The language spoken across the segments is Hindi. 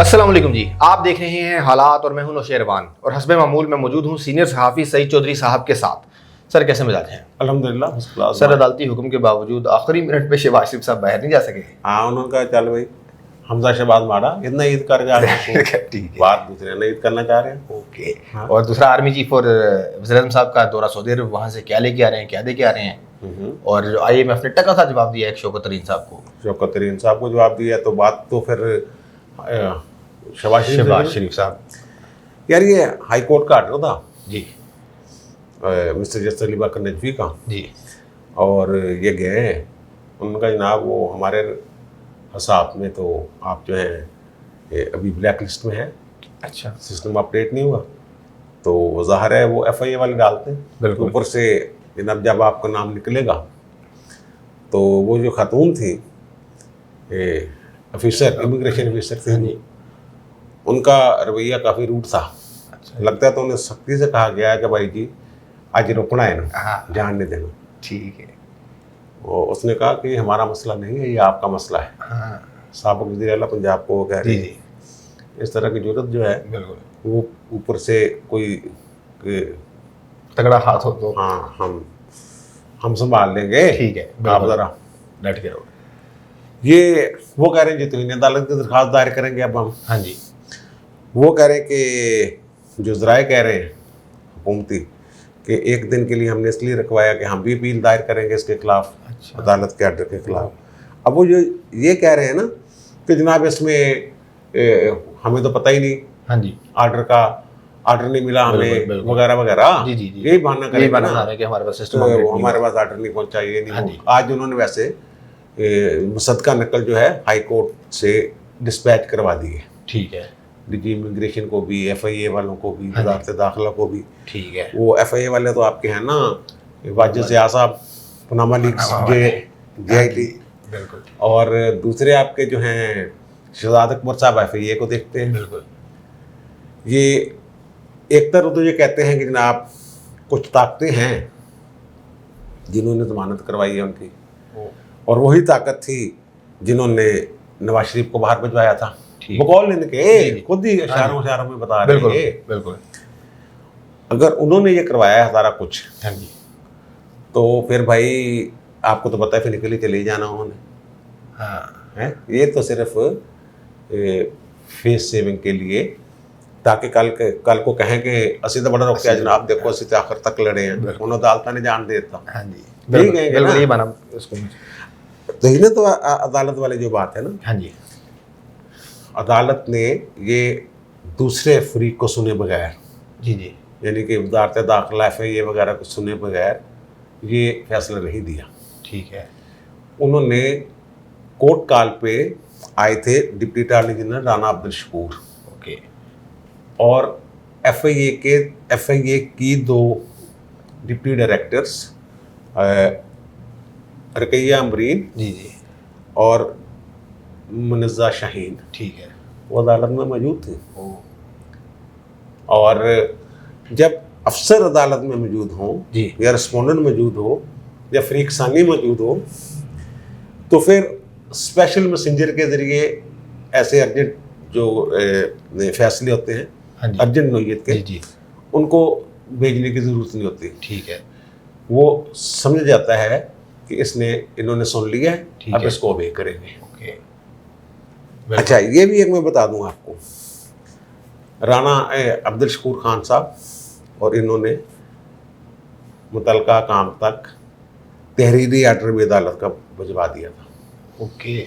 अस्सलाम वालेकुम जी, आप देख रहे हैं हालात और मैं हूं नौशेरवान और हस्बे मामूल में मौजूद हूं सीनियर सहाफ़ी सईद चौधरी साहब के साथ। सर कैसे मिजाज हैं? अल्हम्दुलिल्लाह। सर अदालती हुक्म के बावजूद आखिरी मिनट पे शहबाज शरीफ साहब बाहर नहीं जा सके। हाँ, उन्होंने कहा चल भाई हमजा शहबाज मारा इतना ईद कर जा रहे हैं ठीक है। बात दूसरे ने ईद करना चाह रहे हैं। ओके। हाँ। और दूसरा आर्मी चीफ और वज़ीर-ए-आज़म साहब का दौरा सऊदी अरब, वहाँ से क्या लेके आ रहे हैं, क्या दे के आ रहे हैं? और जो IMF ने टका सा जवाब दिया है शौकत तरीन साहब को। शौकत तरीन साहब को जवाब दिया तो बात तो फिर शहबाज शरीफ साहब। यार ये हाई कोर्ट का आर्डर था जी मिस्टर जस्टिस अली बकर नजवी का, जी। और ये गए हैं उनका जनाब वो हमारे हिसाब में तो आप जो हैं ये अभी ब्लैक लिस्ट में है। अच्छा। सिस्टम अपडेट नहीं हुआ तो ज़ाहिर है वो FIA वाले डालते हैं। बिल्कुल। ऊपर से जनाब जब आपका नाम निकलेगा तो वो जो खातून थी ऑफिसर, इमिग्रेशन ऑफिसर थी, उनका रवैया काफ़ी रूट था। अच्छा। लगता है तो उन्हें सख्ती से कहा गया है कि भाई जी आज रुकना है ना, हाँ। जान नहीं देना। ठीक है। वो उसने कहा कि हमारा मसला नहीं है, ये आपका मसला है। हाँ साबिक़ वज़ीर आला पंजाब को वो कह रही जी है। जी इस तरह की जरूरत जो है बिल्कुल। वो ऊपर से कोई तगड़ा हाथ हो तो हाँ हम संभाल लेंगे। ठीक है, आप बिल्कुल। ज़रा डट के रहो। ये वो कह रहे हैं जी तो इन्हें अदालत की दरख्वास्त दायर करेंगे अब हम। हाँ जी। वो कह रहे हैं कि जो ज़राए कह रहे हैं हुकूमती कि एक दिन के लिए हमने इसलिए रखवाया कि हम भी अपील दायर करेंगे इसके खिलाफ। अच्छा। अदालत के आर्डर के खिलाफ। अब वो जो ये कह रहे हैं ना कि जनाब इसमें हमें तो पता ही नहीं, हाँ जी। आर्डर नहीं मिला हमें बिल्कुल, बिल्कुल। वगैरह वगैरह। जी जी जी। यही बहाना यही करेंगे बहाना ना है कि हमारे पास सिस्टम तो अपडेट नहीं हमारे हुआ। पास आर्डर नहीं पहुंचा, ये नहीं हाँ हुआ। जी। आज उन्होंने वैसे मुसद्दका नकल जो है हाई कोर्ट से डिस्पैच करवा दी है। ठीक है। डीजी इमिग्रेशन को भी, FIA वालों को भी, हाँ जी। वज़ारत दाखिला को भी। ठीक है। वो FIA वाले तो आपके हैं ना वाजिद ज़िया साहब, पनामा लीक्स, JIT। बिल्कुल और दूसरे आपके जो हैं शहजाद अकबर साहब FIA को देखते हैं। बिल्कुल। ये एक तरफ तो ये कहते हैं कि जनाब कुछ ताकतें हैं जिन्होंने ज़मानत करवाई है उनकी, और वही ताकत थी जिन्होंने नवाज शरीफ को बाहर भिजवाया था। बकौल इनके खुद ही इशारों में बता रहे बिल्कुल हैं। बिल्कुल। अगर उन्होंने ये करवाया है सारा कुछ हाँ जी। तो फिर भाई आपको तो पता है फिर निकल ही चले ही जाना उन्होंने हाँ है। ये तो सिर्फ फेस सेविंग के लिए, ताकि कल को कहें कि असी तो बड़ा रोकिया जनाब, देखो असी तो आखिर तक लड़े हैं, उन्होंने अदालत ने जान देता। हाँ जी ठीक है बिल्कुल। ये बना उसको। तो इन्हें तो अदालत वाली जो बात है ना, हाँ जी। अदालत ने ये दूसरे फरीक को सुने बगैर, जी जी यानी कि वज़ारत दाखिला FIA वगैरह को सुने बगैर ये फैसला नहीं दिया। ठीक है। उन्होंने कोर्ट काल पे आए थे deputy attorney general Rana Abdul Shakoor, okay. और FIA की 2 डिप्टी डायरेक्टर्स रकैया अमरीन जी जी और मुनज़्ज़ा शाहीन, ठीक है। वो अदालत में मौजूद थे। और जब अफसर अदालत में मौजूद हों जी या रिस्पोंडेंट मौजूद हो या फरीक सानी मौजूद हो तो फिर स्पेशल मैसेंजर के ज़रिए ऐसे अर्जेंट जो फैसले होते हैं, हाँ जी। अर्जेंट नोयत के, जी जी उनको भेजने की ज़रूरत नहीं होती। ठीक है। वो समझ जाता है कि इन्होंने सुन लिया है, ठीक अब है। इसको ओबे करेंगे। ओके। अच्छा, ये भी एक मैं बता दूं आपको, राना अब्दुल शकूर खान साहब और इन्होंने मुतलका काम तक तहरीरी आर्डर भी अदालत का भिजवा दिया था। ओके।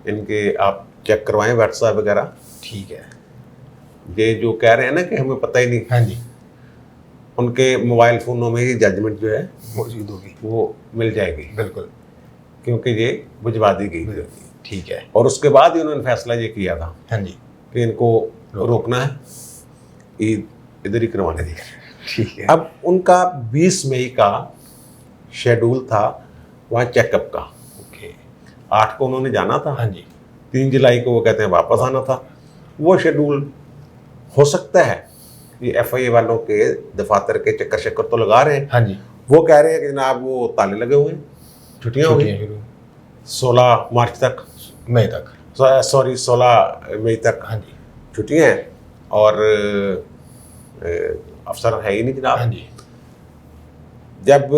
इनके आप चेक करवाएं व्हाट्सएप वगैरह। ठीक है। ये जो कह रहे हैं ना कि हमें पता ही नहीं, हाँ जी। उनके मोबाइल फ़ोनों में ये जजमेंट जो है मौजूद होगी। वो मिल जाएगी, बिल्कुल। क्योंकि ये भिजवा दी गई थी। ठीक है। और उसके बाद ही उन्होंने फैसला ये किया था हाँ जी। कि इनको रोकना है, ईद इधर ही करवाने दी। ठीक है। अब उनका 20 मई का शेड्यूल था वहाँ चेकअप का। ओके। 8 को उन्होंने जाना था, हाँ जी। 3 जुलाई को वो कहते हैं वापस आना था। वो शेड्यूल हो सकता है ये FIA वालों के दफातर के चक्कर तो लगा रहे हैं। हाँ जी। वो कह रहे हैं कि जनाब वो ताले लगे हुए हैं, छुट्टियाँ हुई 16 मार्च तक, मई तक। सॉरी 16 मई तक। हाँ जी। छुट्टियां हैं और अफसर है ही नहीं जनाब। हाँ जी जब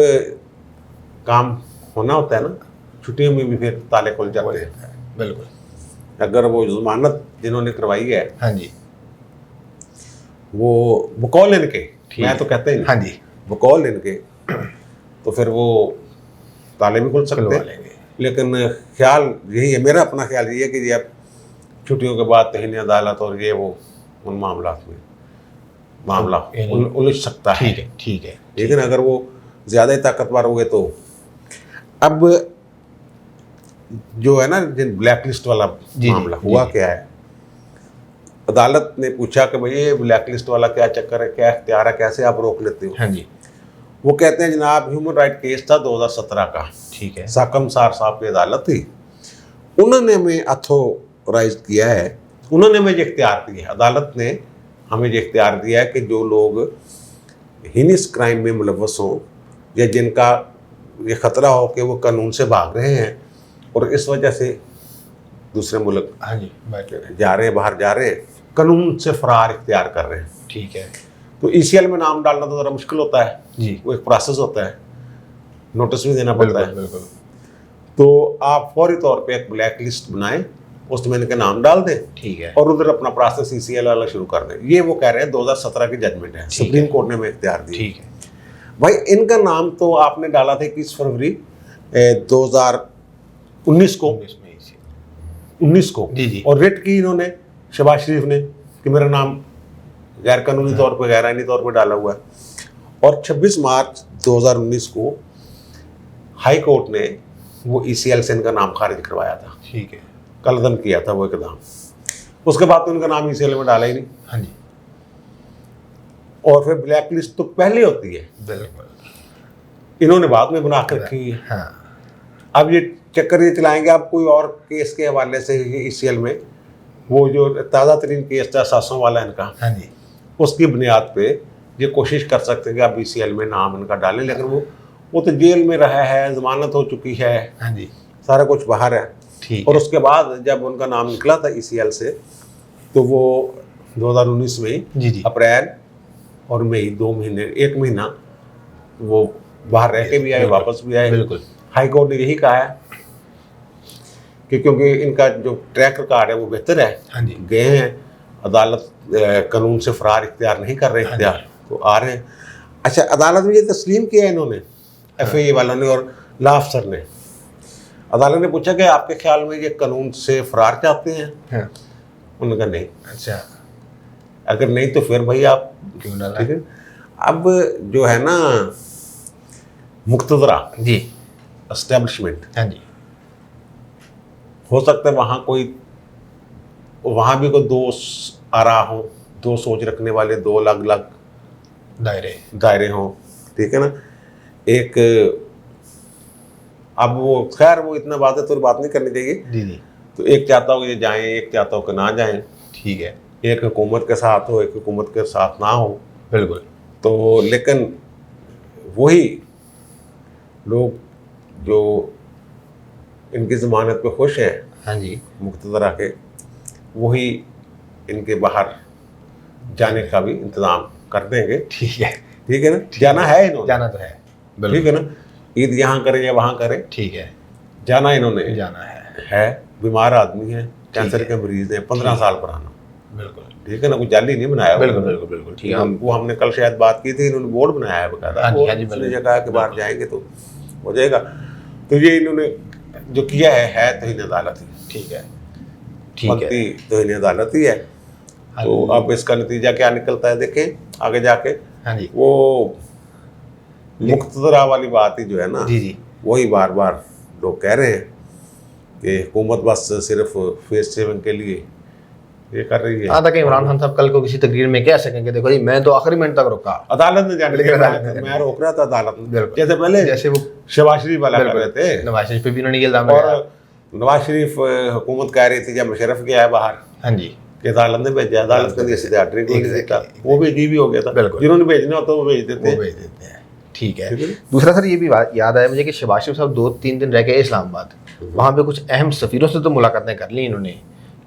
काम होना होता है ना, छुट्टियों में भी फिर ताले खुल जाते हैं। बिल्कुल। अगर वो जमानत जिन्होंने करवाई है हाँ जी वो बकौल इनके, मैं तो कहते ही हाँ नहीं, जी बकौल इनके, तो फिर वो ताले भी खुल सकते खुलवा हैं। लेंगे। लेकिन ख्याल यही है, मेरा अपना ख्याल ये है कि ये अब छुट्टियों के बाद तहरीर अदालत और ये वो उन मामला में मामला उलझ सकता है। ठीक है। लेकिन अगर वो ज़्यादा ही ताकतवर हुए तो अब जो है ना, जिन ब्लैक लिस्ट वाला मामला हुआ क्या है, अदालत ने पूछा कि भाई ये ब्लैक लिस्ट वाला क्या चक्कर है, क्या इख्तियार है, कैसे आप रोक लेते हो। हाँ जी वो कहते हैं जनाब ह्यूमन राइट केस था 2017 का, ठीक है। साकम सार साहब की अदालत थी, उन्होंने हमें अथोराइज किया है, उन्होंने हमें ये इख्तियार दिया है, अदालत ने हमें ये इख्तियार दिया है कि जो लोग हिनिस क्राइम में मुलव्वस हों या जिनका ये ख़तरा हो कि वो कानून से भाग रहे हैं और इस वजह से दूसरे मुल्क हाँ जी जा रहे हैं, बाहर जा रहे हैं, कानून से फरार इख्तियार कर रहे हैं, ठीक है। तो ECL में नाम डालना तो ज़रा मुश्किल होता है जी वो एक प्रोसेस होता है, नोटिस भी देना पड़ता है। बिल्कुल। तो आप फौरी तौर पे एक ब्लैक लिस्ट बनाएं, उसमें इनके नाम डाल दें, ठीक है। और उधर अपना प्रोसेस ECL वाला शुरू कर दें। ये वो कह रहे हैं 2017 की जजमेंट है, सुप्रीम कोर्ट ने हमें इख्तियार दी। ठीक है भाई इनका नाम तो आपने डाला था 21 फरवरी 2019 को, 19 को जी। और रिट की इन्होंने शहबाज शरीफ ने कि मेरा नाम गैर कानूनी तौर पर, गैर आईनी तौर पर डाला हुआ है, और 26 मार्च 2019 को हाई कोर्ट ने वो ECL से इनका नाम खारिज करवाया था, ठीक है। कलदम किया था वो एकदम। उसके बाद तो इनका नाम ECL में डाला ही नहीं। हाँ जी और फिर ब्लैक लिस्ट तो पहले होती है, बिल्कुल, इन्होंने बाद में बना के रखी है। हाँ अब ये चक्कर ये चलाएंगे आप कोई और केस के हवाले से, ECL में वो जो ताज़ा तरीन केस था सासों वाला इनका, हाँ जी उसकी बुनियाद पे ये कोशिश कर सकते हैं कि आप ECL में नाम इनका डालें, लेकिन वो तो जेल में रहा है, जमानत हो चुकी है, हाँ जी सारा कुछ बाहर है। ठीक और है। उसके बाद जब उनका नाम निकला था ECL से, तो वो 2019 में जी अप्रैल और मई 2 महीने, 1 महीना वो बाहर रह के भी आए, वापस भी आए। बिल्कुल। हाई कोर्ट ने यही कहा है कि क्योंकि इनका जो ट्रैक रिकॉर्ड है वो बेहतर है, हाँ जी गए हैं अदालत, कानून से फरार इख्तियार नहीं कर रहे, इख्तियार तो आ रहे हैं। अच्छा, अदालत में ये तस्लीम किया है इन्होंने, FAA वालों ने और लॉ अफसर ने। अदालत ने पूछा कि आपके ख्याल में ये कानून से फरार चाहते हैं? हाँ। उन्होंने कहा नहीं। अच्छा, अगर नहीं तो फिर भाई आप क्यों डाला? ठीक है। अब जो है ना मुक्तदरा जी एस्टेब्लिशमेंट, हाँ जी हो सकता है वहाँ भी कोई दो आरा हो, दो सोच रखने वाले, दो अलग अलग दायरे हों, ठीक है ना। एक अब वो खैर वो इतना बात नहीं करनी चाहिए। जी तो एक चाहता हो कि जाएं, एक चाहता हो कि ना जाएं, ठीक है। एक हुकूमत के साथ हो, एक हुकूमत के साथ ना हो, बिल्कुल। तो लेकिन वही लोग जो इनकी ज़मानत पे खुश हैं, हाँ जी मुक्तदरा के, वही इनके बाहर जाने का भी इंतज़ाम कर देंगे। ठीक है ना, जाना है इन्होंने, जाना तो है, ठीक है ना। ईद यहाँ करें या वहाँ करें, ठीक है, जाना इन्होंने जाना है। बीमार आदमी है, कैंसर के मरीज हैं, 15 साल पुराना, बिल्कुल ठीक है ना, कोई जाली नहीं बनाया। बिल्कुल ठीक है। वो हमने कल शायद बात की थी, इन्होंने बोर्ड बनाया है बकायदा, उसने कहा कि बाहर जाएंगे तो हो जाएगा। तो ये इन्होंने जो किया है तौहीन अदालत ही, ठीक है तौहीन अदालत ही है। तो अब इसका नतीजा क्या निकलता है देखें आगे जाके। हाँ जी, वो मुक्तदरा वाली बात ही जो है ना, जी वही बार बार लोग कह रहे हैं कि हुकूमत बस सिर्फ फेस सेविंग के लिए ये कर रही है। हाँ, ताकि इमरान खान साहब कल को किसी तकरीर में कह सकेंगे देखो जी मैं तो आखिरी मिनट तक रुका, अदालत ने जाने लेकिन के मैं रोक रहा था अदालत में, बिल्कुल। जैसे पहले जैसे वो शहबाज शरीफ वाला कर रहे थे, नवाज शरीफ पे भी उन्होंने ये इल्जाम लगाया। और नवाज शरीफ हुकूमत कह रही थी जब मुशर्रफ गया है बाहर हाँ जी, कि अदालत ने भेजा, अदालत ने सीधे ऑर्डर नहीं देता, वो भी अजीब ही हो गया था। बिल्कुल। जिन्होंने भेजना होता वो भेज देते हैं। ठीक है। दूसरा सर ये भी याद आया मुझे कि शहबाज शरीफ साहब 2-3 दिन रह गए इस्लामाबाद, वहाँ पे कुछ अहम सफ़ीरों से तो मुलाकातें कर ली इन्होंने,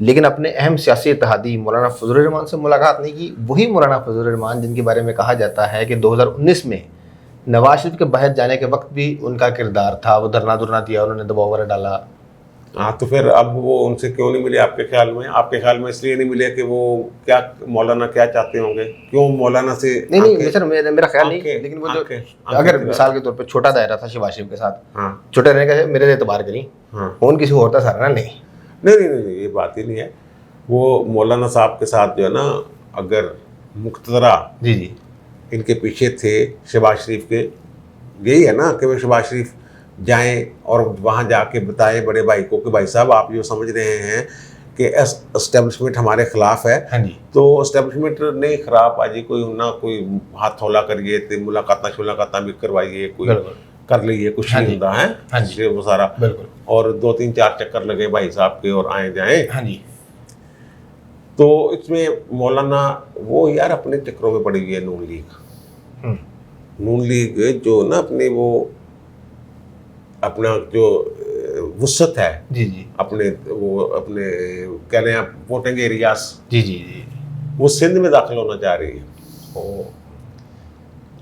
लेकिन अपने अहम सियासी इत्तेहादी मौलाना फजलुर रहमान से मुलाकात नहीं की। वही मौलाना फजलुर रहमान जिनके बारे में कहा जाता है कि 2019 में नवाज शरीफ के बाहर जाने के वक्त भी उनका किरदार था, वो धरना धुरना दिया, उन्होंने दबाव वगैरह डाला। हाँ, तो फिर अब वो उनसे क्यों नहीं मिले आपके ख्याल में? आपके ख्याल में इसलिए नहीं मिले कि वो क्या मौलाना क्या चाहते होंगे? क्यों मौलाना से नहीं सर, मेरा ख्याल नहीं, लेकिन वो जो अगर मिसाल के तौर पे छोटा दायरा था शहबाज शरीफ के साथ, हाँ, छोटे रहने का मेरे एतबार करी, हाँ, फोन किसी और था सारा नहीं। नहीं, ये बात ही नहीं है। वो मौलाना साहब के साथ जो है ना, अगर मुख्तदरा जी इनके पीछे थे शहबाज शरीफ के, यही है ना कि वो शहबाज शरीफ जाएं और वहाँ जाके बताएं बड़े भाई को कि भाई साहब आप जो समझ रहे हैं कि एस्टेब्लिशमेंट हमारे खिलाफ है, हाँ जी, तो एस्टेब्लिशमेंट नहीं खराब आजी, कोई ना कोई हाथ थोला करिए, तो मुलाकात भी करवाइए, कोई कर लीजिए, कुछ हाँ नहीं होता है। हाँ जी, वो सारा बिल्कुल। और 2-3-4 चक्कर लगे भाई साहब के और आए जाएं। हाँ जी, तो इसमें मौलाना वो यार अपने चक्करों में पड़ी हुई है। नून लीग जो ना अपने वो अपना जो वुसअत है जी, अपने कह रहे हैं आप वोटिंग एरियाज, जी, वो सिंध में दाखिल होना चाह रही है।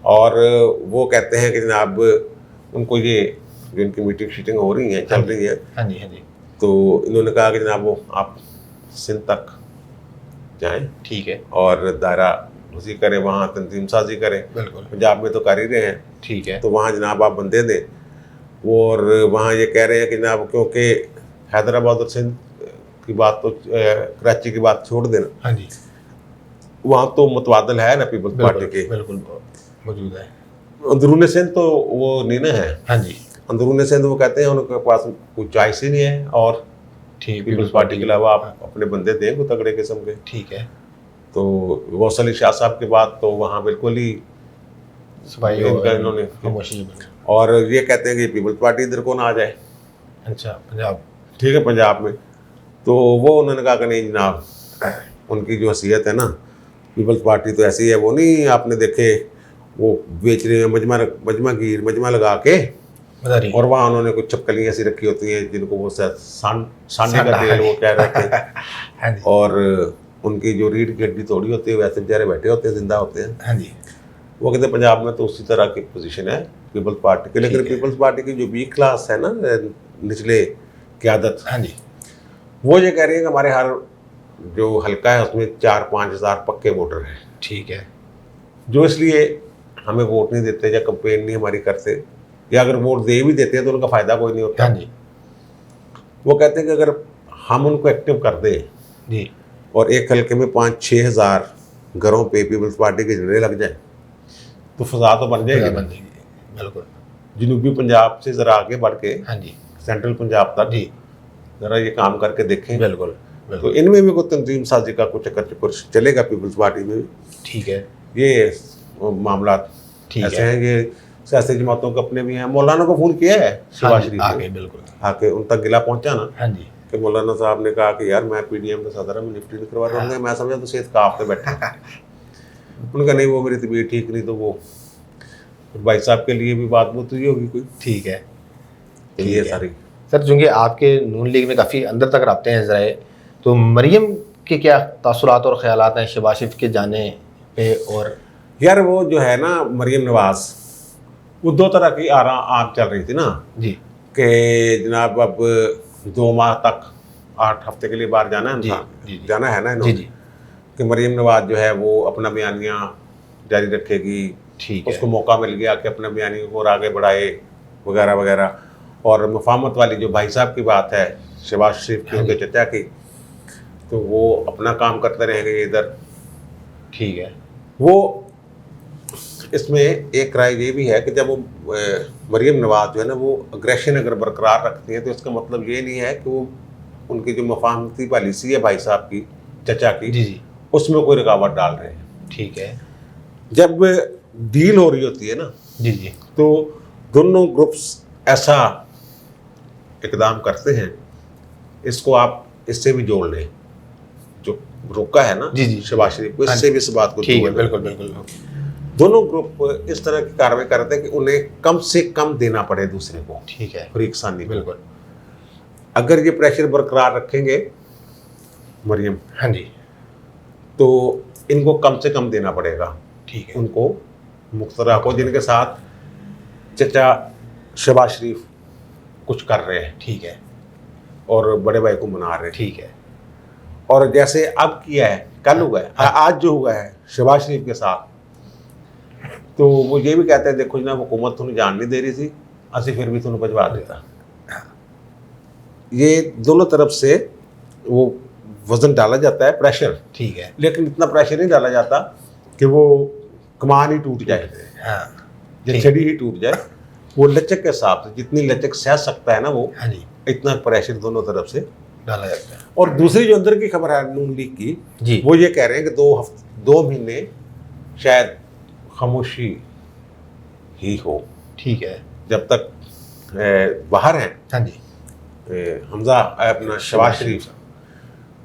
और वो कहते हैं कि जनाब उनको ये जो इनकी मीटिंग हो रही है, चल रही है, हाँ जी, तो इन्होंने कहा कि जनाब वो आप सिंध तक जाएं, ठीक है, और दायरा वसी करें, वहाँ तंजीम साजी करें। बिल्कुल, पंजाब में तो कर ही रहे हैं, ठीक है, तो वहाँ जनाब आप बंदे दें। और वहाँ ये कह रहे हैं कि जनाब क्योंकि हैदराबाद और सिंध की बात तो कराची की बात छोड़ देना, हाँ जी, वहाँ तो मुतबादल है ना पीपल्स पार्टी के, बिल्कुल मौजूद है। अंदरून सिंध तो वो नहीं ना है। हाँ जी, अंदरून सिंध वो कहते हैं उनके पास कोई चॉइस ही नहीं है, और ठीक, पीपल्स पार्टी के अलावा आप अपने बंदे दें को तगड़े किस्म के। ठीक है, तो गौसल अली शाह साहब के बाद तो वहाँ बिल्कुल ही इन्होंने, और ये कहते हैं कि पीपल्स पार्टी इधर को ना आ जाए। अच्छा, पंजाब, ठीक है, पंजाब में। तो वो उन्होंने कहा कि नहीं जनाब, उनकी जो हैसियत है ना, पीपल्स पार्टी तो ऐसी है, वो नहीं आपने देखे वो बेच रहे हैं मजमा लगा के, और वहाँ उन्होंने कुछ चपकलियाँ ऐसी रखी होती हैं जिनको वो सांडे का तेल वो कह रहे थे, और उनकी जो रीढ़ की हड्डी तोड़ी होती है, वैसे बेचारे बैठे होते हैं, जिंदा होते हैं। हाँ जी, वो कहते हैं पंजाब में तो उसी तरह की पोजीशन है पीपल्स पार्टी की। लेकिन पीपल्स पार्टी की जो वीक क्लास है ना, निचले क़यादत, हाँ जी, वो ये कह रही है कि हमारे हर जो हल्का है उसमें 4-5 हज़ार पक्के वोटर हैं, ठीक है, जो इसलिए हमें वोट नहीं देते या कंपेन नहीं हमारी करते, या अगर वोट दे भी देते हैं तो उनका फ़ायदा कोई नहीं होता। हाँ जी, वो कहते हैं कि अगर हम उनको एक्टिव कर दें जी, और एक हल्के में 5-6 हज़ार घरों पे पीपल्स पार्टी के झंडे लग जाए तो फजा तो बन जाएगी। बिल्कुल, जनूबी पंजाब से ज़रा आगे बढ़ के, हाँ जी, सेंट्रल पंजाब तक जी, ज़रा ये काम करके देखें। बिल्कुल, तो इनमें भी कोई तंजीम साजी का कुछ चक्कर चलेगा पीपल्स पार्टी में भी। ठीक है, ये मामला ऐसे हैं, ये सियासी जमातों के अपने भी हैं। मौलाना को फ़ोन किया है शहबाज शरीफ ने, बिल्कुल, आके उन तक गिला पहुंचा ना, हाँ जी, कि मौलाना साहब ने कहा कि यार मैं PDM का सदर हूं, मैं निफ्टी नहीं करवा रहा हूँ। मैं समझा तो सेहत काफ पे बैठा। उनका नहीं, वो मेरी तबीयत ठीक नहीं, तो वो भाई साहब के लिए भी बात बहुत हुई होगी कोई। ठीक है, ये सारी सर चूँकि आपके नून लीग में काफ़ी अंदर तक रबते हैं ज़राए, तो मरियम के क्या तासुरात और ख्यालात हैं शहबाज शरीफ के जाने पे? और यार वो जो है ना मरियम नवाज, वो 2 तरह की आग चल रही थी ना जी, कि जनाब अब 2 माह तक 8 हफ्ते के लिए बाहर जाना है इंसान, जाना है ना इन्होंने, कि मरियम नवाज जो है वो अपना बयानिया जारी रखेगी, ठीक है, उसको मौका मिल गया कि अपने बयानी को और आगे बढ़ाए वगैरह वगैरह। और मुफाहमत वाली जो भाई साहब की बात है शहबाज शरीफ की, उनके चचा की, तो वो अपना काम करते रहेंगे इधर। ठीक है, वो इसमें एक राय ये भी है कि जब वो मरियम नवाज जो है ना वो अग्रेशन अगर बरकरार रखती है, तो इसका मतलब ये नहीं है कि वो उनकी जो मुफाहमती पॉलिसी है भाई साहब की, चचा की, जी, उसमें कोई रुकावट डाल रहे हैं। ठीक है, जब डील हो रही होती है ना, जी, तो दोनों ग्रुप्स ऐसा इकदाम करते हैं, इसको आप इससे भी जोड़ लें, जो रोका है ना शहबाज शरीफ को, इससे भी इस बात को ठीक है, बिल्कुल, दोनों ग्रुप इस तरह की कार्रवाई करते हैं कि उन्हें कम से कम देना पड़े दूसरे को, ठीक है, फरीक सानी को। बिल्कुल, अगर ये प्रेशर बरकरार रखेंगे मरियम, हाँ जी, तो इनको कम से कम देना पड़ेगा ठीक है, उनको, मुख्तरा को, जिनके साथ चचा शहबाज शरीफ कुछ कर रहे हैं ठीक है, और बड़े भाई को मना रहे हैं। ठीक है, और जैसे अब किया है, कल हुआ है, आज जो हुआ है शहबाज शरीफ के साथ, तो वो ये भी कहते हैं देखो जनाब हुकूमत तुम्हें जान नहीं दे रही थी, असि फिर भी तुम्हें भिजवा देता। ये दोनों तरफ से वो वजन डाला जाता है, प्रेशर, ठीक है, लेकिन इतना प्रेशर नहीं डाला जाता कि वो कमान ही टूट जाए, हाँ, या छड़ी ही टूट जाए। वो लचक के हिसाब से जितनी लचक सह सकता है ना वो, हाँ जी, इतना प्रेशर दोनों तरफ से डाला जाता है। और दूसरी जो अंदर की खबर है नून लीग की, जी, वो ये कह रहे हैं कि 2 महीने शायद खामोशी ही हो, ठीक है, जब तक बाहर हैं हाँ जी, हमजा अपना शहबाज शरीफ,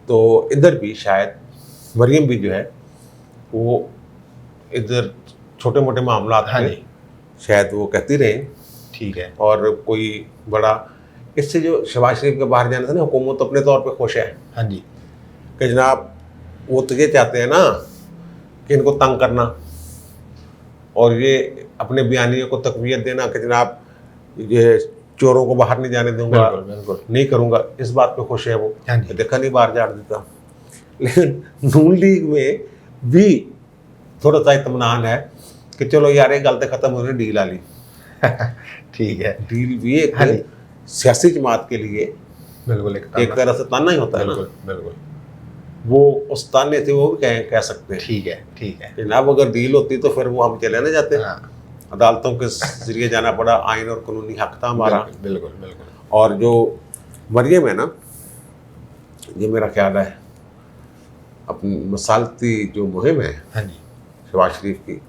तो इधर भी शायद मरियम भी जो है वो इधर छोटे मोटे मामला हाँ जी, शायद वो कहती रहे, ठीक है, और कोई बड़ा इससे जो शहबाज शरीफ के बाहर जाने से ना हुकूमत अपने तौर पे खुश है हाँ जी, कि जनाब वो तो ये चाहते हैं ना कि इनको तंग करना और ये अपने बयानियों को तकवीत देना कि जनाब ये चोरों को बाहर नहीं जाने दूंगा, बिल्कुल, बिल्कुल, नहीं करूंगा, इस बात पे खुश है वो। हाँ जी, देखा नहीं बाहर जाड़ देता। लेकिन नून लीग में भी थोड़ा सा इत्मीनान है कि चलो यार ये गलती खत्म हो रही, डील आ ली। ठीक है, डील भी एक हाँ जी, सियासी जमात के लिए बिल्कुल, एक तरह से ताना ही होता है ना, बिल्कुल, बिल्कुल, वो उस ताने से वो भी कह सकते हैं ठीक है, ठीक है, जनाब अगर डील होती तो फिर वो हम चले ना जाते, हाँ, अदालतों के जरिए जाना पड़ा, आइन और कानूनी हक था हमारा। बिल्कुल, बिल्कुल, और जो मरियम है ना, ये मेरा ख्याल है अपनी मसालती जो मुहिम है हाँ जी, शहबाज शरीफ की,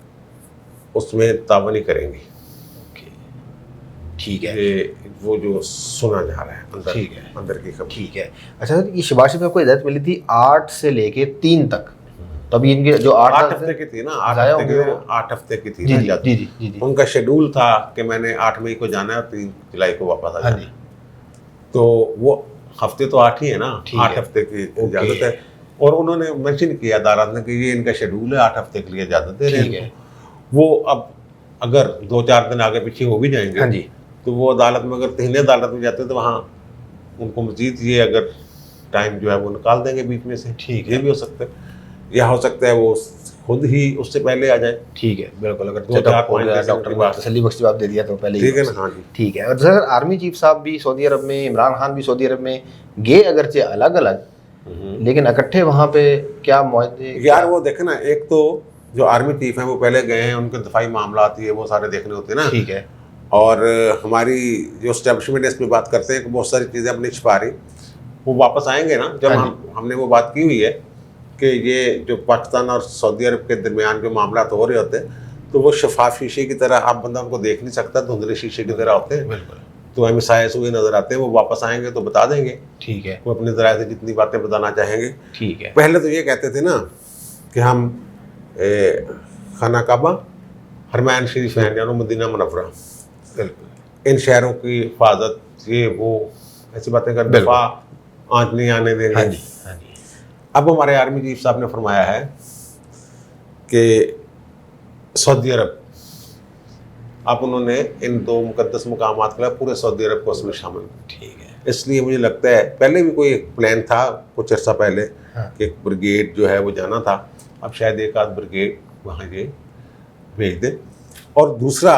उसमें ताबनी करेंगी। ओके, ठीक है, ये वो जो सुना जा रहा है अंदर, ठीक है, अंदर की खबर। ठीक है। अच्छा सर, ये शहबाज शरीफ को हिदायत मिली थी 8 से लेके 3 तक, तभी इनके जो 8 8 हफ्ते की थी ना, 8 ज़ाया हफ्ते हो की, गया। 8 हफ्ते की थी जी ना जी इजाज़त। जी जी जी जी, उनका शेड्यूल था कि मैंने 8 मई को जाना है और 3 जुलाई को वापस आ हाँ जाना जी, है। तो वो हफ्ते तो 8 ही है ना, ठीक 8 है। हफ्ते की ओके। इजाज़त है। और उन्होंने मेंशन किया अदालत ने कि ये इनका शेड्यूल है, 8 हफ्ते के लिए इजाज़त दे रहे ठीक हैं है, इनको। वो अब अगर 2-4 दिन आगे पीछे हो भी जाएंगे, हाँ जी, तो वो अदालत में अगर तीन अदालत में जाते तो वहाँ उनको मजीद ये अगर टाइम जो है वो निकाल देंगे बीच में से, ठीक ये है, भी हो सकता है, या हो सकता है वो खुद ही उससे पहले आ जाए। ठीक है, बिल्कुल, अगर 2-4 चेकअप हो पॉइंट गया, जैसे डॉक्टर उनकी ने बात तसल्ली बख्श जवाब दे दिया तो पहले ही ठीक है वापस। ना। हाँ जी, ठीक है। और सर आर्मी चीफ साहब भी सऊदी अरब में, इमरान खान भी सऊदी अरब में गए, अगरचे अलग अलग, लेकिन इकट्ठे वहाँ पे क्या मुआहदे, यार वो देखे ना, एक तो जो आर्मी चीफ हैं वो पहले गए हैं, उनके दफाई मामला आती है वो सारे देखने होते हैं ना। ठीक है, और हमारी जो स्टैब्लिशमेंट है इसमें बात करते हैं कि बहुत सारी चीज़ें अपनी छिपा रही, वो वापस आएंगे ना जब हाँ हमने वो बात की हुई है कि ये जो पाकिस्तान और सऊदी अरब के दरमियान जो मामला हो रहे होते हैं तो वो शफाफ शीशे की तरह, आप बंदा उनको देख नहीं सकता, धुंधले शीशे की तरह होते हैं, बिल्कुल, तो हमें साए सुए नजर आते हैं। वो वापस आएंगे तो बता देंगे, ठीक है, वो अपने ज़राए से जितनी बातें बताना चाहेंगे। ठीक है, पहले तो ये कहते थे ना कि हम खाना काबा, हरमैन शरीफ हैं यानी मदीना मुनव्वरा, बिल्कुल, इन शहरों की हिफाजत, ये वो ऐसी बातें कर, बिल्कुल। दफा आँच नहीं आने देंगे। हाँ जी, हाँ जी, अब हमारे आर्मी चीफ साहब ने फरमाया है कि सऊदी अरब, अब उन्होंने इन 2 मुकद्दस मुकामात के लिए पूरे सऊदी अरब को उसमें शामिल किया। ठीक है, इसलिए मुझे लगता है पहले भी कोई एक प्लान था कुछ अर्सा पहले हाँ, कि एक ब्रिगेड जो है वो जाना था, अब शायद एक आध ब्रिगेड वहाँ ये भेज दें। और दूसरा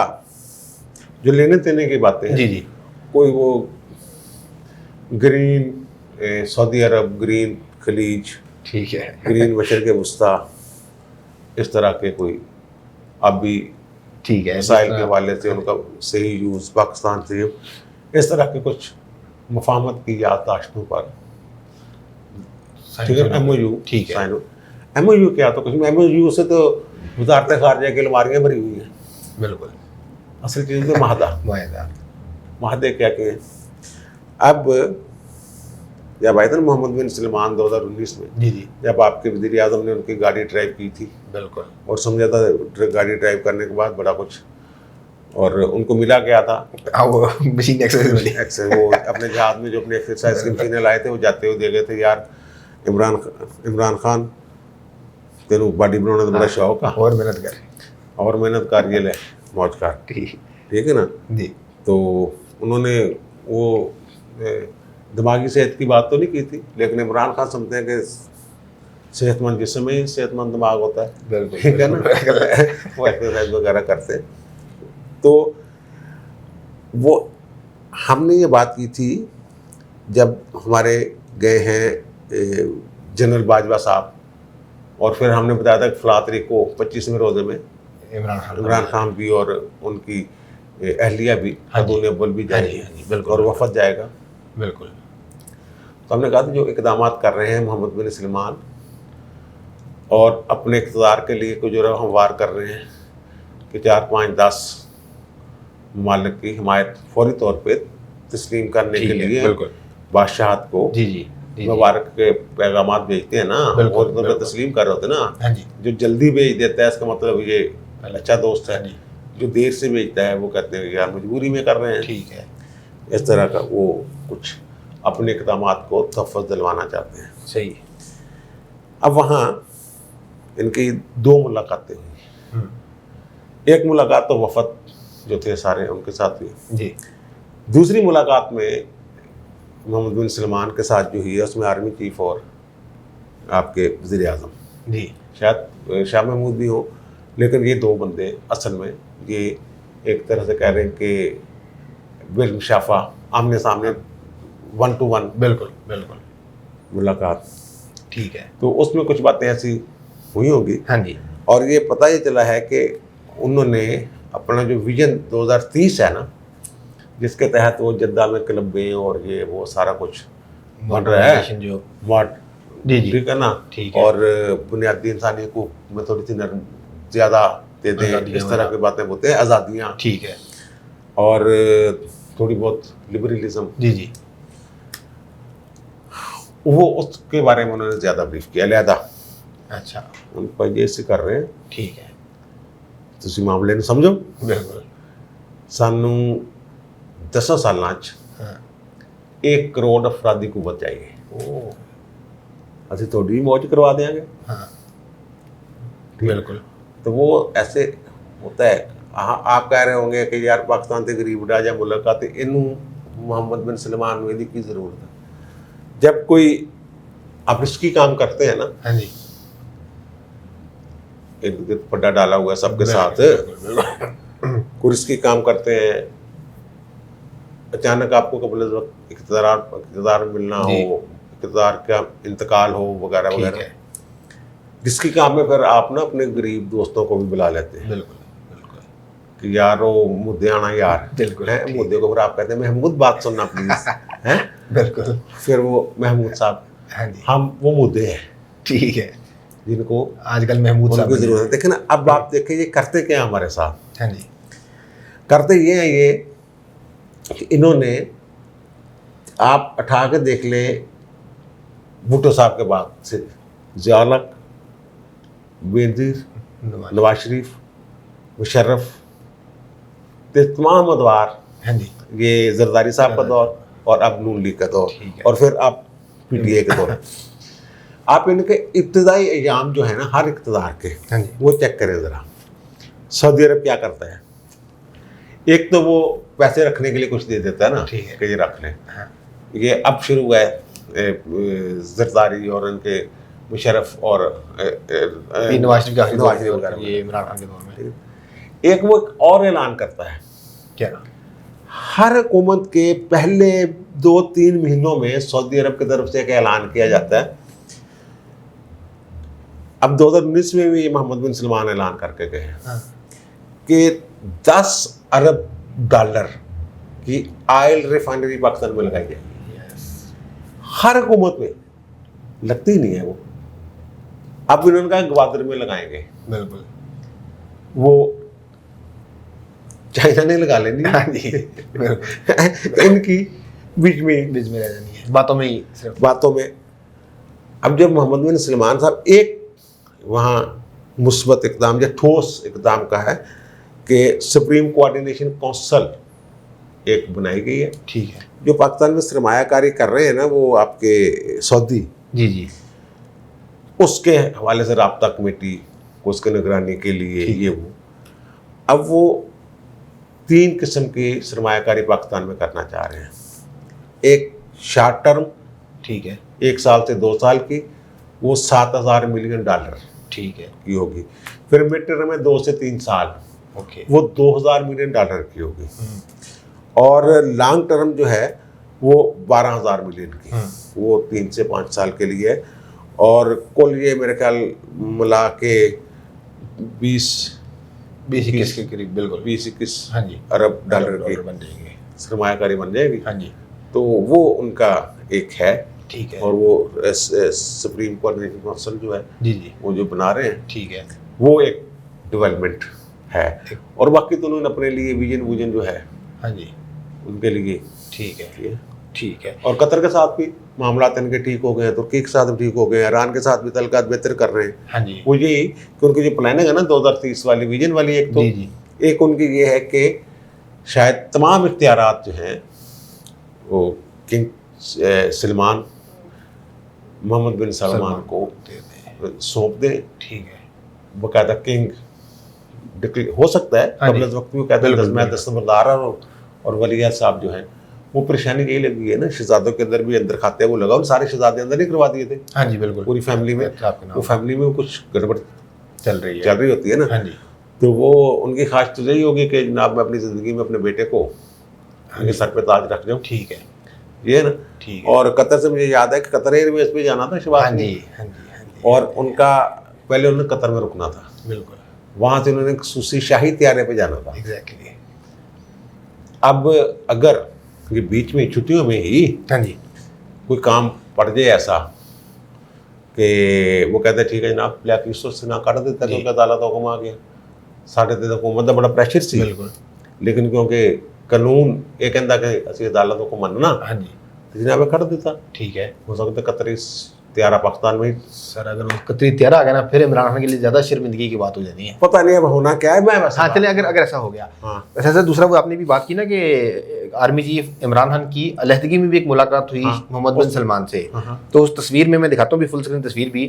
जो लेने देने की बातें हैं, जी जी, कोई वो ग्रीन सऊदी अरब, ग्रीन खलीज, ठीक है, ग्रीन मशरक़ वस्ता, इस तरह के कोई अब भी ठीक है, मिसाइल के हवाले से उनका सही यूज़, पाकिस्तान से इस तरह के कुछ मुफाहमत की याददाश्तों पर, ठीक है, MOU, ठीक है, MOU क्या, तो कुछ MOU से तो वज़ारत ख़ारिजा की अलमारियाँ भरी हुई हैं, बिल्कुल, असल चीज़ तो माहदा, माहदे क्या के। अब जब आए थे ना मोहम्मद बिन सलमान 2019 में, जी जी, जब आपके वज़ीर आज़म ने उनकी गाड़ी ड्राइव की थी, बिल्कुल, और समझा था गाड़ी ड्राइव करने के बाद बड़ा कुछ, और उनको मिला क्या था, हाँ वो मशीन एक्सरसाइज वाली, वो अपने जहाज में जो अपने एक्सरसाइज की मशीनें लाए थे वो जाते हुए दे गए थे, यार इमरान खान तेनू बॉडी बनाने का बड़ा शौक है और मेहनत कर। और मेहनत कर, ये ले मौज कर, ठीक है ना जी तो उन्होंने वो दिमागी सेहत की बात तो नहीं की थी, लेकिन इमरान खान समझते हैं कि सेहतमंद जिस्म में ही सेहतमंद दिमाग होता है, बिल्कुल ठीक है ना। वो एक्सरसाइज वगैरह करते हैं। तो वो हमने ये बात की थी जब हमारे गए हैं जनरल बाजवा साहब, और फिर हमने बताया था कि फलां तारीख को 25वें रोज़े में इमरान खान भी और उनकी अहलिया भी, खातून अव्वल भी जाएगी, बिल्कुल, और वफद जाएगा। बिल्कुल। तो हमने कहा था जो इकदाम कर रहे हैं मोहम्मद बिन सलमान, और अपने इक़्तिदार के लिए कुछ जो हमवार कर रहे हैं कि 4, 5, 10 ममालिक की हिमायत फौरी तौर पे तस्लीम करने के लिए बादशाहत को जी जी मुबारक के पैगाम भेजते हैं ना, और तो तस्लीम कर रहे होते ना। जो जल्दी भेज देता है इसका मतलब ये अच्छा दोस्त है, जो देर से भेजता है वो कहते हैं यार मजबूरी में कर रहे हैं, ठीक है। इस तरह का वो कुछ अपने इक़दाम को तहफ़्फ़ुज़ दिलवाना चाहते हैं। सही। अब वहाँ इनकी 2 मुलाकातें हुई। एक मुलाकात तो वफद जो थे सारे उनके साथ हुई जी। दूसरी मुलाकात में मोहम्मद बिन सलमान के साथ जो हुई है उसमें आर्मी चीफ और आपके वज़ीर आज़म जी, शायद शाह महमूद भी हो, लेकिन ये 2 बंदे असल में ये एक तरह से कह रहे हैं कि बिलमुशाफा आमने सामने 1 to 1 बिल्कुल बिल्कुल मुलाकात, ठीक है। तो उसमें कुछ बातें ऐसी हुई होंगी। हाँ जी। और ये पता ही चला है कि उन्होंने अपना जो विजन 2030 है ना, जिसके तहत वो जद्दा में क्लबें और ये वो सारा कुछ बन रहा है जो जी जी, ठीक है ना, ठीक है। और बुनियादी इंसानी को में थोड़ी सी नरम ज़्यादा दे दें, इस तरह की बातें बोलते हैं, आज़ादियाँ, ठीक है, और थोड़ी बहुत लिबरलिज्म, जी जी, वो उसके बारे में उन्होंने ज़्यादा ब्रीफ किया अलहदा। अच्छा, उन पर ये से कर रहे हैं, ठीक है, तुसी मामले ने समझो। बिल्कुल। सानू 10 साल 1 करोड़ अफराधी कुवत चाहिए, असं थोड़ी मौज करवा देंगे। हाँ, बिल्कुल। तो वो ऐसे होता है। हाँ, आप कह रहे होंगे कि यार पाकिस्तान से गरीब उड़ा जा मुल्क का, तो इनू मोहम्मद बिन सलमान में की ज़रूरत है। जब कोई आप रिस्की काम करते हैं ना, हाँ जी, एक पड्डा डाला हुआ है सबके साथ, कोई रिस्की काम करते हैं, अचानक आपको कबल वक्त इक़्तिदार मिलना हो, इक़्तिदार का इंतकाल हो वगैरह वगैरह, जिसकी काम में फिर आप ना अपने गरीब दोस्तों को भी बुला लेते हैं, बिल्कुल बिल्कुल, कि यार वो मुद्दे आना यार, बिल्कुल है मुद्दे को, फिर आप कहते हैं महमूद बात सुनना प्लीज, है बिल्कुल, फिर वो महमूद साहब, हाँ जी, हम वो मुद्दे हैं, ठीक है, जिनको आजकल महमूद साहब की जरूरत है। देखें ना, अब आप देखें ये करते क्या हमारे साथ, हाँ जी, करते ये हैं ये कि इन्होंने, आप उठा के देख ले भुट्टो साहब के बाद से ज़िया-उल-हक, बेनज़ीर, नवाज शरीफ, मुशर्रफ, तमाम अदवार, हाँ जी, ये जरदारी साहब का दौर, और अब नून लीग का दौर, और फिर अब PTI का दौर। आप इनके इब्तदाई अयाम जो है ना हर इक़्तिदार के, हाँ जी, वो चेक करें ज़रा। सऊदी अरब क्या करता है, एक तो वो पैसे रखने के लिए कुछ दे देता है ना, ठीक है, कि ये रख लें। हाँ, ये अब शुरू हुआ है जरदारी और इनके मुशर्रफ और नवाज शरीफ वगैरह, ये इमरान खान के दौर में एक वो एक और ऐलान करता है, क्या, हर हुकूमत के पहले 2-3 महीनों में सऊदी अरब की तरफ से एक ऐलान किया जाता है। अब 2019 में भी मोहम्मद बिन सलमान ऐलान करके गए हैं, हाँ, कि 10 अरब डॉलर की ऑयल रिफाइनरी पाकिस्तान में लगाई जाएगी। हर हुकूमत में लगती ही नहीं है वो, अब इन्होंने कहा ग्वादर में लगाएंगे, बिल्कुल, वो चाइना ने लगा लेनी, हाँ जी, इनकी बीच में रह जानी है, बातों में ही, सिर्फ बातों में। अब जब मोहम्मद बिन सलमान साहब एक वहाँ मुस्बत इक़दाम या ठोस इक़दाम का है कि सुप्रीम कोऑर्डिनेशन काउंसिल एक बनाई गई है, ठीक है, जो पाकिस्तान में सरमायाकारी कर रहे हैं ना वो आपके सऊदी, जी जी, उसके हवाले से राब्ता कमेटी को उसके निगरानी के लिए ये वो। अब वो 3 किस्म की सरमायाकारी पाकिस्तान में करना चाह रहे हैं। एक शॉर्ट टर्म, ठीक है, 1 साल से 2 साल की, वो $7,000 मिलियन ठीक है, की होगी। फिर मिड टर्म में 2 से 3 साल, ओके, वो $2,000 मिलियन की होगी। और लॉन्ग टर्म जो है वो 12,000 मिलियन की, वो 3 से 5 साल के लिए है। और कुल ये मेरे ख्याल मिला के 20-21 के करीब, बिल्कुल 20-21 हाँ जी अरब डॉलर की बन जाएंगे। सरमायाकारी बन जाएगी। हाँ जी, तो वो उनका एक है। ठीक है, और वो सुप्रीम कोऑर्डिनेशन काउंसिल जो है जी जी, वो जो बना रहे हैं, ठीक है, वो एक डेवलपमेंट है। और बाकी तो उन्होंने अपने लिए विजन जो है हाँ जी, उनके लिए ठीक है, किए। ठीक है, और कतर के साथ भी मामला इनके ठीक हो गए हैं, तुर्की के साथ भी ठीक हो गए हैं, ईरान के साथ भी तल्कात बेहतर कर रहे हैं। हाँ जी, वो यही कि उनकी जो प्लानिंग है ना 2030 वाली विजन वाली, एक तो जी जी, एक उनकी ये है कि शायद तमाम इख्तियारात जो हैं वो किंग सलमान, मोहम्मद बिन सलमान को सौंप दें। ठीक है, बाकायदा किंग हो सकता है हाँ जी, कबल वक्त भी कहते हैं बिल्कुल, मैं दस्तबरदार और वलिया साहब जो हैं वो परेशानी यही लगी है ना, शहजादों के अंदर भी अंदर खाते वो लगा, उन सारे शहजादे अंदर नहीं करवा दिए थे हाँ जी, बिल्कुल, पूरी फैमिली में। वो फैमिली में कुछ गड़बड़ चल रही होती है ना। हाँ जी, तो वो उनकी ख्वाहिश तो यही होगी कि जनाब मैं अपनी ज़िंदगी में अपने बेटे को उनके सर पे ताज रख जाऊँ। ठीक है, ये है ना। ठीक है, और कतर से मुझे याद है कि कतर एयरवेज पे जाना था शहबाज हाँ ने। जी, हाँ जी, हाँ जी, और उनका पहले उन्होंने कतर में रुकना था, बिल्कुल, वहाँ से उन्होंने खसूसी शाही त्यारे पे जाना था। एग्जैक्टली, अब अगर ये बीच में छुट्टियों में ही हाँ जी, कोई काम पड़ जाए ऐसा कि वो कहते ठीक है जनाब ब्लैक लिस्ट से ना काट देता क्योंकि अदालत हुक्म आ गया, साढ़े ते हुकूमत का बड़ा प्रेशर सी, बिल्कुल, लेकिन क्योंकि कानून ये कहता कि असं अदालतों को मनना, हाँ जी, तो जनाब कट देता। ठीक है। हो सकता कतरी त्यारा पाकिस्तान में ही। सर अगर वो कतरी त्यारा आ गया ना फिर इमरान खान के लिए ज़्यादा शर्मिंदगी की बात हो जानी है। पता नहीं अब होना क्या है। मैं वैसे हाँ चलिए, अगर ऐसा हो गया। हाँ वैसे सर दूसरा वो आपने भी बात की ना कि आर्मी चीफ इमरान खान की अलहदगी में भी एक मुलाकात हुई मोहम्मद बिन सलमान से। तो उस तस्वीर में मैं दिखाता हूँ भी, फुल स्क्रीन तस्वीर भी,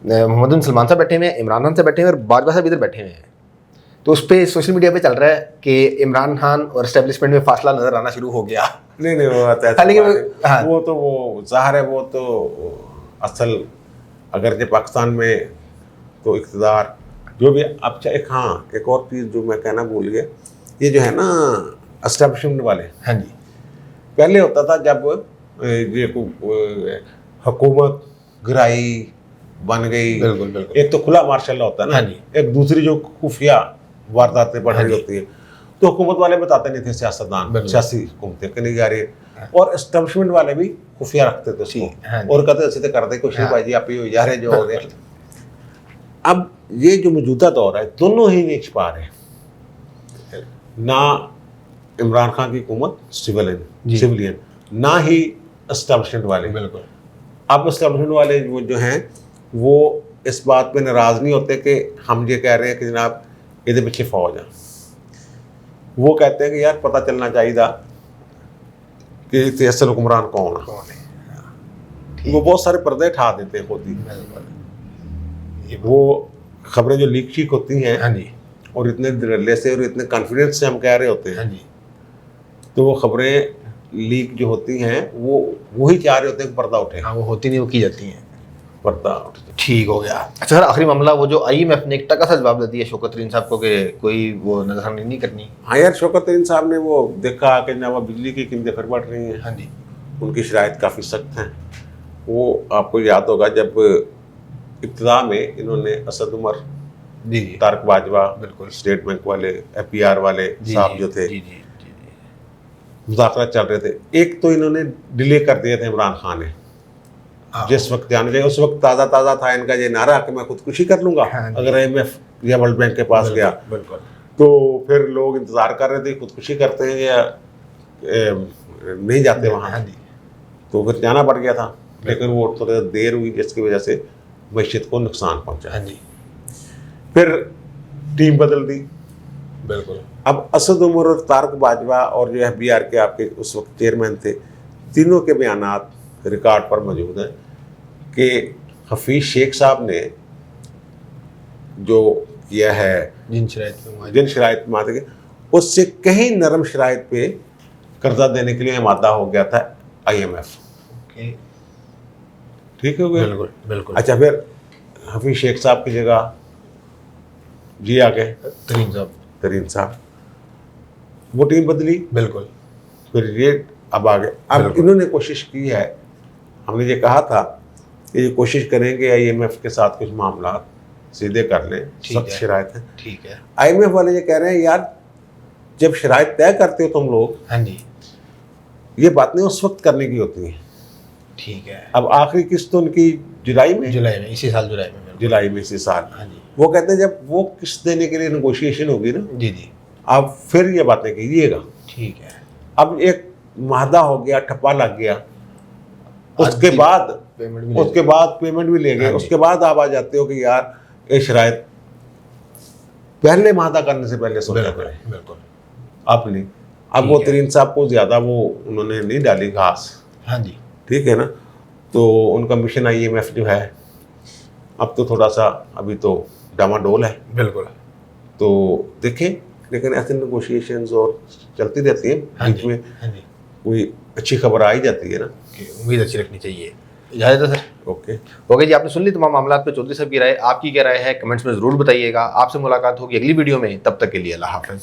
मोहम्मद बिन सलमान साहब बैठे हुए हैं, इमरान खान से बैठे हुए हैं और बाजवा साहब इधर बैठे हुए हैं। तो उस पर सोशल मीडिया पे चल रहा है कि इमरान खान और एस्टेब्लिशमेंट में फासला नजर आना शुरू हो गया। नहीं वो आता है, वो तो वो ज़ाहिर है, वो तो असल अगर जो पाकिस्तान में तो इक़्तिदार जो भी अब एक, हाँ एक और चीज़ जो मैं कहना भूल गया, ये जो है ना एस्टेब्लिशमेंट वाले, हाँ जी, पहले होता था जब ये हुकूमत गिराई बन गई, बिल्कुल बिल्कुल, एक तो खुला मार्शल लॉ होता है ना, हाँ जी, एक दूसरी जो खुफिया वारदातें बढ़ रही होती है, तो हुकूमत वाले बताते नहीं थे, सियासतदान सियासी हुकूमतें कि नहीं जा रही है, और एस्टेब्लिशमेंट वाले भी खुफिया रखते थे उसको, और कहते ऐसे करते कुछ नहीं भाई जी आप ही जा रहे जो हो गए। अब ये जो मौजूदा दौर है दोनों ही नहीं छिपा रहे, ना इमरान खान की हुकूमत सिविलियन ना ही एस्टेब्लिशमेंट वाले। बिल्कुल, अब एस्टेब्लिशमेंट वाले वो जो हैं वो इस बात पे नाराज़ नहीं होते कि हम ये कह रहे हैं कि जनाब ये पीछे फौज है, वो कहते हैं कि यार पता चलना चाहिए कि असल हुक्मरान कौन है। वो बहुत सारे पर्दे उठा देते हैं खुद ही। वो खबरें जो लीक शीक होती हैं, हाँ जी, और इतने दिले से और इतने कॉन्फिडेंस से हम कह रहे होते हैं, हाँ जी, तो वो खबरें लीक जो होती हैं वो वही चाह रहे होते हैं कि पर्दा उठे। हाँ वो होती नहीं, वो की जाती हैं, पर्दा उठे। ठीक हो गया। अच्छा सर आखिरी मामला, वो जो IMF ने एक टका सा जवाब दे दिया शौकत तरीन साहब को कि कोई वो नजरसानी नहीं करनी। हाँ यार, शौकत तरीन साहब ने वो देखा कि ना बिजली की कीमतें फिर बढ़ रही हैं, हाँ जी, उनकी शराइत काफ़ी सख्त हैं। वो आपको याद होगा जब इब्तिदा में इन्होंने असद उमर, जी, तारक बाजवा, बिल्कुल, स्टेट बैंक वाले, FPR वाले साहब जो थे, जी जी, मुज़ाकरात चल रहे थे, एक तो इन्होंने डिले कर दिए थे इमरान खान ने, जिस वक्त जाने चाहिए उस वक्त ताज़ा था इनका ये नारा कि मैं खुदकुशी कर लूँगा अगर IMF या वर्ल्ड बैंक के पास गया। बिल्कुल, तो फिर लोग इंतज़ार कर रहे थे खुदकुशी करते हैं या नहीं जाते वहाँ, हाँ जी, तो फिर जाना पड़ गया था, लेकिन वो थोड़ा देर हुई जिसकी वजह से मईशत को नुकसान पहुँचा। हाँ जी, फिर टीम बदल दी। बिल्कुल, अब असद उमर और तारक बाजवा और जो FBR के आपके उस वक्त चेयरमैन थे, तीनों के बयानात रिकॉर्ड पर मौजूद हैं कि हफीज शेख साहब ने जो किया है जिन शराइत पे मुआहदे- जिन शराइत माते के, उससे कहीं नरम शराइत पे कर्जा देने के लिए मादा हो गया था IMF। ओके, ठीक हो गया। बिल्कुल बिल्कुल। अच्छा, फिर हफीज शेख साहब की जगह जी आ गए तरीन साहब, तरीन साहब, वो टीम बदली, बिल्कुल फिर ये अब आ गए। अब बिल्कुल। इन्होंने कोशिश की है, हमने ये कहा था कि ये कोशिश करेंगे IMF के साथ कुछ मामला सीधे कर लें, ठीक सख्त है। शराइत है। ठीक है। IMF वाले ये कह रहे हैं यार, जब शराइत तय करते हो तुम लोग, हाँ जी, ये बातें उस वक्त करने की होती हैं। ठीक है। अब आखिरी किस्त तो उनकी जुलाई में, जुलाई में, इसी साल जुलाई में, बिल्कुल। जुलाई में इसी साल। हाँ जी वो कहते हैं जब वो किस्त देने के लिए नेगोशिएशन होगी ना, जी जी, आप फिर ये बातें कीजिएगा। ठीक है। अब एक मादा हो गया, ठप्पा लग गया, उसके आज बाद पेमेंट भी उसके बाद पेमेंट भी ले गए, हाँ जी। उसके बाद आप आ जाते हो कि यार ये शराइत पहले मादा करने से पहले सोचा बिल्कुल करें। बिल्कुल। आप नहीं, अब वो ठीक है। तरीन साहब को ज़्यादा वो उन्होंने नहीं डाली घास, हाँ जी, ठीक है ना। तो उनका मिशन IMF जो है, अब तो थोड़ा सा अभी तो डामाडोल है, बिल्कुल। तो देखें। लेकिन ऐसे नेगोशिएशंस और चलती रहती हैं, हाँ बीच जी में हाँ जी, कोई अच्छी खबर आ ही जाती है ना। ओके, उम्मीद अच्छी रखनी चाहिए। इजाज़त है सर। ओके। ओके जी, आपने सुन ली तमाम मामला पे चौधरी साहब की राय। आपकी क्या राय है कमेंट्स में ज़रूर बताइएगा। आपसे मुलाकात होगी अगली वीडियो में, तब तक के लिए अल्लाह हाफ़िज़।